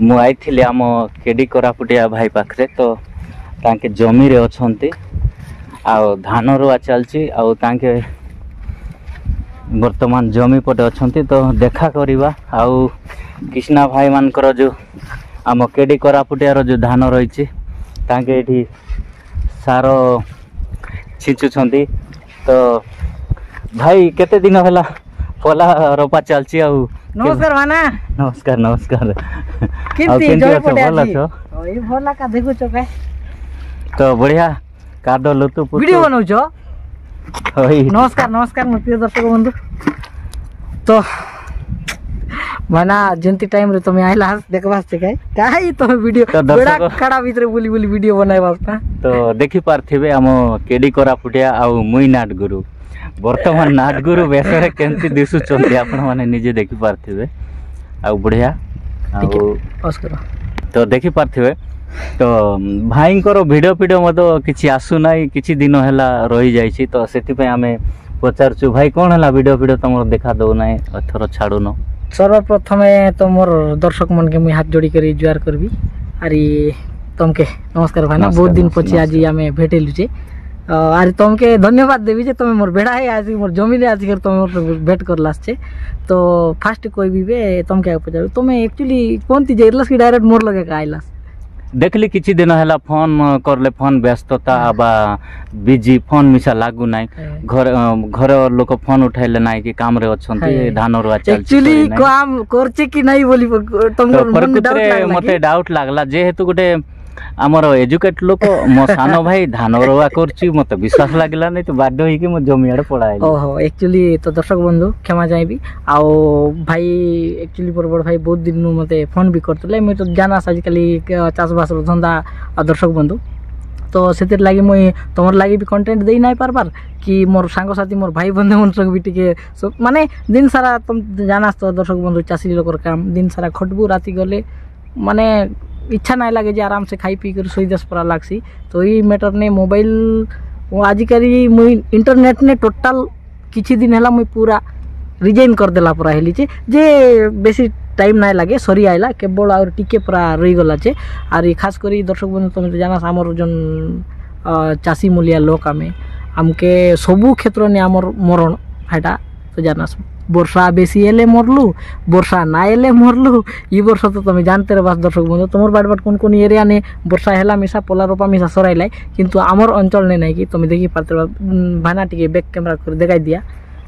मु आइथिली आम केडी कोरापुटिया भाई पाखरे तो तांके जमी रे अछंती आ धान रुआ चलची आ तांके वर्तमान जमी पटे अछंती तो देखा करिबा आ कृष्णा भाई मानकर जो आम केडी कोरापुटिया रो जो धान रही तांके एठी सार छिंचुछंती तो भाई केते दिन होला फला रोपा चलची आ नमस्कार भाना नमस्कार नमस्कार किंती जय पटे आजी ओई भला का देखु चके तो बढ़िया कादो लतु पुतु वीडियो बनाउ छ ओई नमस्कार नमस्कार मोर प्रिय दर्शक बंधु तो माना जंती टाइम रे तुम आइला देखबा से काई तो वीडियो बड़ा कड़ा भीतर बोली बोली वीडियो बनाय बापा तो देखि पारथिबे हम केडी कोरापुटिया आ मुई नाट गुरु वर्तमान नाट गुरु बेसरे केंती दिसु चंती आपण माने निजे देखि पारथिबे आ बढ़िया आ तो देखि पारथिबे तो भाईंकर वीडियो मतो किछि आसु नाही किछि दिन हैला रही जाईछि तो सेति पे हमें पचारछु भाई कोन हैला वीडियो तमरो देखा दो नाही अथरो छाडू न सर्वप्रथम तो मोर दर्शक मन के मुई हाथ जोड़ी करी जुआर करबी अरे तुमके नमस्कार भाई ना बहुत दिन पछि आज आमे भेटेलु छे अरे तुमके धन्यवाद देवी जे तुम मोर बेड़ा है आज मोर जमीन आज कर तुम मोर भेट करलास छे तो फास्ट कोई भी बे तुमके पचारू तुम एक्चुअली कोनती जेरलास की डायरेक्ट मोर लगे का आइलास देखली किछि दिन हैला फोन करले फोन व्यस्तता बा बिजी फोन मिसा लागू नाइ घर लोक फोन उठाइले नाइ कि काम रे अछंती धान रुआ चल एक्चुअली काम करचे कि नाही बोली तुम मते डाउट लागला जे हेतु गुटे हमर एजुकेट लोक मो सानो भाई धान रुआ करची मते विश्वास लागला नै तो बाध्य होई कि मो जमी आडे पड़ाइले ओहो एक्चुअली तो दर्शक बंधु क्षमा चाहेबी आ भाई एक्चुअली बड़ भाई बहुत दिन मते फोन भी करतले मैं तो जाना आजकल चाष बास रो धंदा दर्शक बंधु तो सेतिर लागि मुई तमर लागि भी कंटेंट देई नाइ पारबार कि मोर सांग साथी मोर भाई बंधु मन संग भी टिके माने दिन सारा तुम जाना तो दर्शक बंधु चासी लोकर काम दिन सारा खटबू राती गले माने इच्छा नहीं लगे जे आराम से खाई पी कर सोई 10 परा लागसी तो ई मैटर ने मोबाइल वो आजिकारी मुई इंटरनेट ने टोटल किछि दिन हैला मुई पूरा रिजाइन कर देला पूरा हेली जे बेसी टाइम नहीं लगे सरी आइला केवल और टिके पूरा रही गला छे और खास करी दर्शक बंधु तुम जाना हमर जन चासी मूलिया लोक आमके सबु क्षेत्र ने हमर मरण हेटा तो जाना वर्षा बेसी एले मरलु वर्षा ना एले मरलु ई वर्ष तो तुम जानते रे बास दर्शक बंधु तुमर बाट कोन एरिया ने वर्षा हैला मिसा पोला रोपा मिसा सराइलाई किंतु आमर अंचल ने नाही कि तुम देखि पारते भाना टिके बैक कैमरा कर देखाई दिया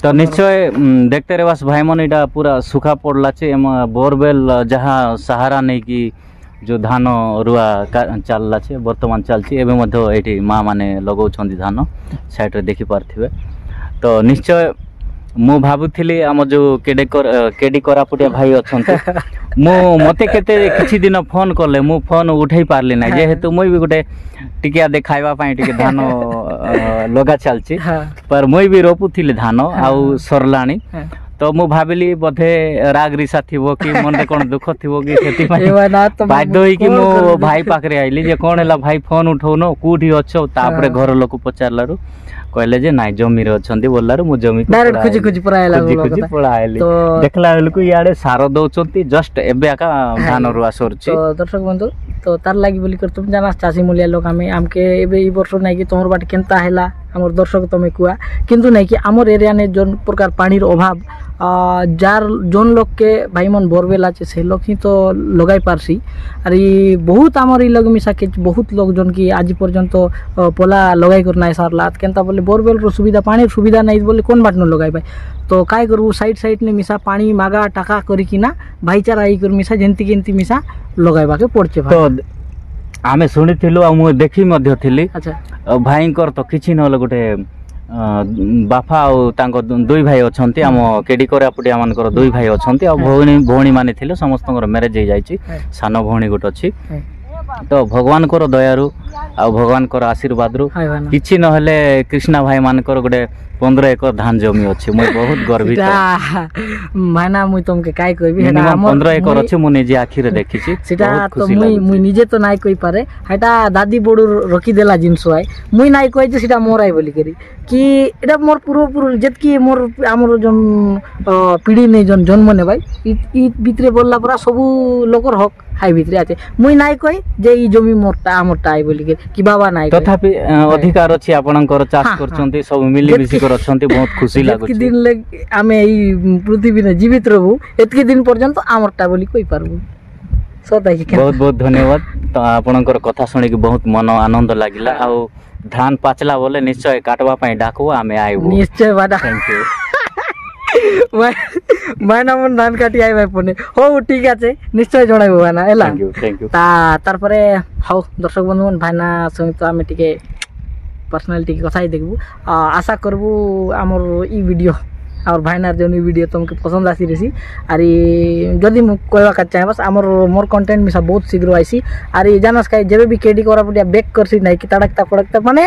तो निश्चय देखते रे बास भाई मन इटा पूरा सुखा पड़ला छे एम बोरवेल जहां सहारा नै कि जो धान रुआ चलला छे वर्तमान चलछि एबे मध्य एठी मां माने लगाउ छंदी धान साइड रे देखि पारथिबे तो निश्चय मु भाबुथिली हम जो केडी कोरापुटिया भाई अछंती मु मते केते किछि दिन फोन करले मु फोन उठाई पारली ना जेहेतु मुई भी गोटे टिकिया देखाइबा पई टिके धान लगा चलची पर मुई भी रोपुथिली धान आउ सरलाणी तो मु भाबिली बधे राग रिसा थिबो कि मन रे कोन दुख थिबो कि सेति बाध्य होई कि मो भाई पाखरे आइली जे कोन हैला भाई फोन उठौनो कुठी अछो तापरे घर लोक पचारलारु कहले जे नाइ जमी रे अछंती बोललारु मु जमी डायरेक्ट खुजी खुजी पळाइली तो देखला लकु याडे सारो दउचंती जस्ट एबे आका धान रुआ सरची तो दर्शक बंधु तो तार लागि बोली कर तुम जाना चासी मूलिया लोक आमके एबे ई वर्ष नै कि तोमर बाट केनता हैला हमर दर्शक तमे कुआ किंतु नै कि हमर एरिया ने जोन प्रकार पानीर अभाव जार जोन लोग के भाई मन बोरवेल आछे से लोग ही तो लगाई पारसी और ये बहुत आमर ई लग मिसा के बहुत लोग जोन की आज पर्यंत पोला लगाई कर नाइ सारला केनता बोले बोरवेल रो सुविधा पानी सुविधा नाइ बोले कोन बाट न लगाई भाई तो काय करू साइड ने मिसा पानी मागा टाका करी किना भाईचारा ई कर मिसा जेंती केंती मिसा लगाइबा के पड़चे भाई तो आमे सुनिथिलु आ मु देखि मध्य थिली अच्छा भाई कर तो किछि न गोटे बाफा और तांको दुई भाई अछंती हम केडी कोरापुटिया मानकर दुई भाई अछंती आ भौणी माने थिले समस्तंकर मैरिज हो जाईची सानो भौणी गोट अछि तो भगवान को दयारु आ भगवान को आशीर्वाद रु किछि न हले कृष्णा भाई मानकर गोटे 15 एकर धान जमी अछि मुई बहुत गर्वित माना मुई तुमके काय कहबी हेटा 15 एकर अछि मु निजे आखि रे देखिछि सेटा तो मुई निजे तो नाइ कहि पारे हेटा दादी बडू रखी देला जिंस आय मुई नाइ कहि जे सेटा मोर आय बोली करी कि एटा मोर पूर्व जेतकी मोर हमर जन पीढ़ी नै जन जन्म ने भाई ई भितरे बोलला पूरा सब लोकर हक হাই ভিতরে আছে মুই নাই কই যে এই জমি মোরটা আমরটা আই বলি কি বাবা নাই কই। তথাপি অধিকার ଅଛି ଆପଣଙ୍କର ଚାଷ କରୁଛନ୍ତି ସବୁ ମିଳିମିଶି କରି ଅଛନ୍ତି ବହୁତ ଖୁସି ଲାଗୁଛି। ଯେତିକି ଦିନ ଆମେ ଏଇ ପୃଥିବୀରେ ଜୀବିତ ରହୁ ଏତିକି ଦିନ ପର୍ଯ୍ୟନ୍ତ ଆମରଟା ବୋଲି କହି ପାରବୁ। ବହୁତ ବହୁତ ଧନ୍ୟବାଦ। ତ ଆପଣଙ୍କର କଥା ଶୁଣିକି ବହୁତ ମନ ଆନନ୍ଦ ଲାଗିଲା। ଆଉ ଧାନ ପାଚିଲା ବୋଲେ ନିଶ୍ଚୟ କାଟବା ପାଇଁ ଡାକୁ ଆମେ ଆଇବୁ ନିଶ୍ଚୟ ବାଡା। থ্যাংক ইউ মাইনা মন ধান কাটি আইবা পনে হଉ ঠিক আছে নিশ্চয় জଣାইবো ভাইনা ହେଲା। থ্যাংক ইউ তারপরে হଉ দর্শক বন্ধু ভাইনা সঙ্গে তো আমি টিকে पर्सनल टिके कथा ही देखबू आशा करबू आमर ई वीडियो और भाईनार जो वीडियो तुमके पसंद आसी रही आरी जदि मु कहवा का चाहे बस आमर मोर कंटेंट मिसा बहुत शीघ्र आईसी आरी जानस का जेबे भी केडी करा पडिया बैक करसी नहीं कि तड़कता पड़कता माने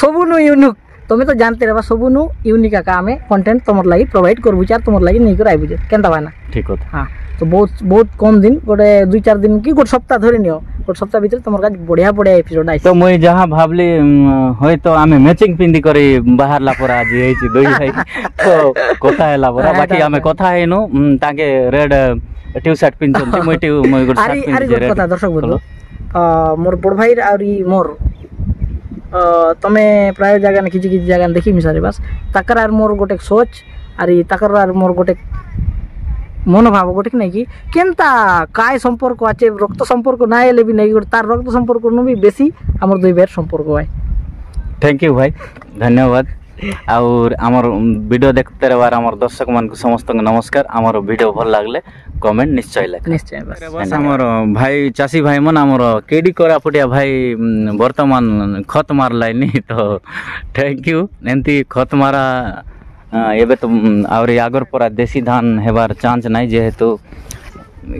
सबुनु यूनिक तुम्हें तो जानते रहबा सबुनु यूनिक का आमे कंटेंट तुमर लागि प्रोवाइड करबू चार तुमर लागि नहीं कर आइबू केनता भाईना ठीक होता। हां तो बहुत बहुत कम दिन गोटे 2-4 दिन की गोटे सप्ताह धरि नियो गोटे सप्ताह भीतर तुमर का बढ़िया बढ़िया एपिसोड आइस। तो मुई जहां भाबली होय तो आमे मैचिंग पिंदी करी बाहर ला पर आज हेची दोई भाई तो कथा हैला पर बाकी आमे कथा हेनु ताके रेड टी शर्ट पिनचंती मुई गोटे शर्ट पिनदी रेड कथा दर्शक बंधु मोर बड़ भाई आरी मोर तमे प्राय जगह ने किछि किछि जगह देखि मिसारे बस ताकर आर मोर गोटे सोच आरी ताकर आर मोर गोटे मनोभाव गोटे नहीं कि केनता काय संपर्क आचे रक्त संपर्क ना एले भी नहीं तार रक्त संपर्क नु भी बेसी हमर दुई भाई संपर्क भाई। थैंक यू भाई धन्यवाद। और आमर वीडियो देखते रहबार आमर दर्शक मान को समस्त नमस्कार। आमर वीडियो भल लागले कमेंट निश्चय लाइक निश्चय बस आमर भाई चासी भाई मन आमर केडी करा पटिया भाई वर्तमान खत मार लाइनी तो थैंक यू एंती खत मारा एबे तो आउरी आगर परा देसी धान हेबार चांस नहीं जेहेतु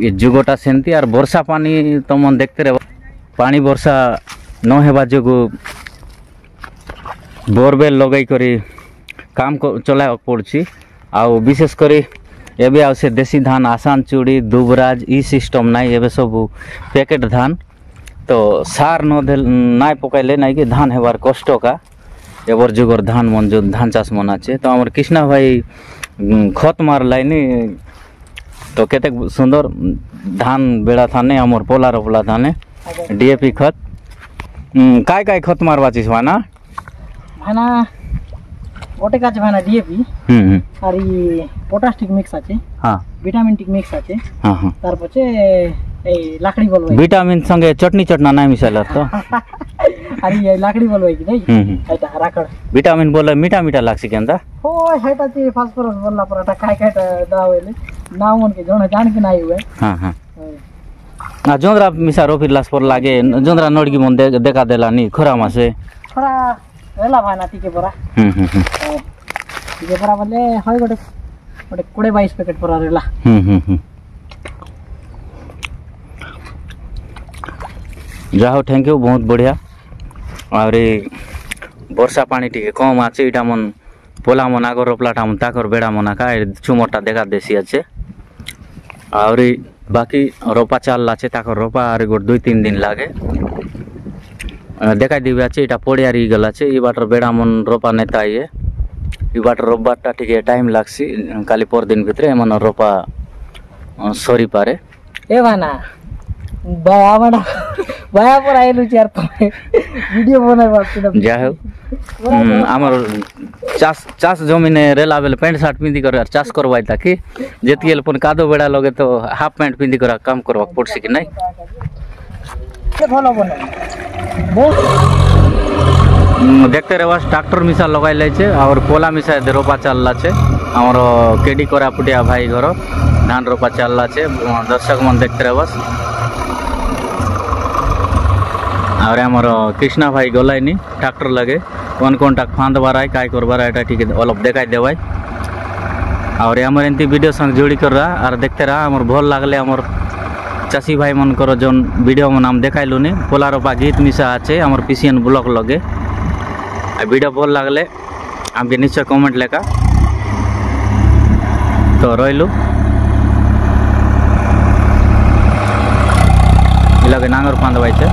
ये जुगटा सेंती और वर्षा पानी तुम देखते रह पानी वर्षा न हेबा जोगु बोरवेल लगई करी काम को चला पड़छि। आउ विशेष करी एबे आ से देसी धान आसान चूड़ी दुबराज ई सिस्टम नहीं एबे सब पैकेट धान तो सार न नाय पकाइले नहीं कि धान हेबार कष्ट का एबर जुगर धान मन जो धान चाष मन आछे तो हमर कृष्णा भाई खत मार लाइनी तो केते सुंदर धान बेड़ा थाने हमर पोला रोपला थाने डीएपी खत काय खत मारवा छिस भाना भाना गोटे काचे भाना डीएपी और ई पोटास्टिक मिक्स आछे हां विटामिन टिक मिक्स आछे हां हां तार पछे ए लाकड़ी बोलवाई विटामिन संगे चटनी चटना नाही मिसाला तो अरे ये लाकड़ी बोलवाई कि नहीं आइता राकड़ विटामिन बोले मीठा मीठा लागसी केंदा हो हेटा ती फास्फोरस बोलला पराटा काय काय दावेले नाव मन के जण जान के नाही हुए हां हां आ जोंदरा मिसा रोफिर लास पर लागे जोंदरा नोडगी मन देखा देला नी खरा मासे थोड़ा रेला भाना टीके परा टीके परा बोले होय गोटे गोटे 20-22 पैकेट परा रेला जाओ थैंक यू बहुत बढ़िया। और वर्षा पानी टी कम आछे इटा मन पोला मन आगर रोपलाटा मन ताकर बेड़ा मन का चुमरटा देखा देसी अच्छे और बाकी रोपा चाल लाचे ताकर रोपा और गोट 2-3 दिन लागे देखा दिबे अच्छे इटा पड़ियारी गला छे ई बाटर बेड़ा मन रोपा नेता आइए ई बाटर रोपबाटा टिके टाइम लागसी काली पर दिन भितरे मन रोपा सरी पारे ए भाना बाया बड़ा बाया पर आइलु चार तो वीडियो बनाय बात जा हो हमर चास जमीन रेला बेले पैंट शर्ट पिंदी कर चास करवाई ताकि जेती एल पन कादो बेड़ा लगे तो हाफ पैंट पिंदी कर काम करवा पड़सी कि नहीं भलो बने देखते रहबा ट्रैक्टर मिसा लगाई ले छे और पोला मिसा दे रोपा चलला छे हमर केडी करा पुटिया भाई घर धान रोपा चलला छे दर्शक मन देखते रहबा और आमर कृष्णा भाई गलाइनी ट्रैक्टर लगे कौन टाक फांद बाराय काय करबार एटा ठीक अलग देखाई देवाई और आमर एंती वीडियो संग जोड़ी कर रहा और देखते रहा आमर भल लागले आमर चाषी भाई मन कर जोन वीडियो मन हम देखाइलुनी पोला रोपा गीत मिसा आछे आमर पीसीएन ब्लॉग लगे आ वीडियो भल लागले आमके निश्चय कमेंट लेका तो रहिलु लगे नांगर फांद बाई छे।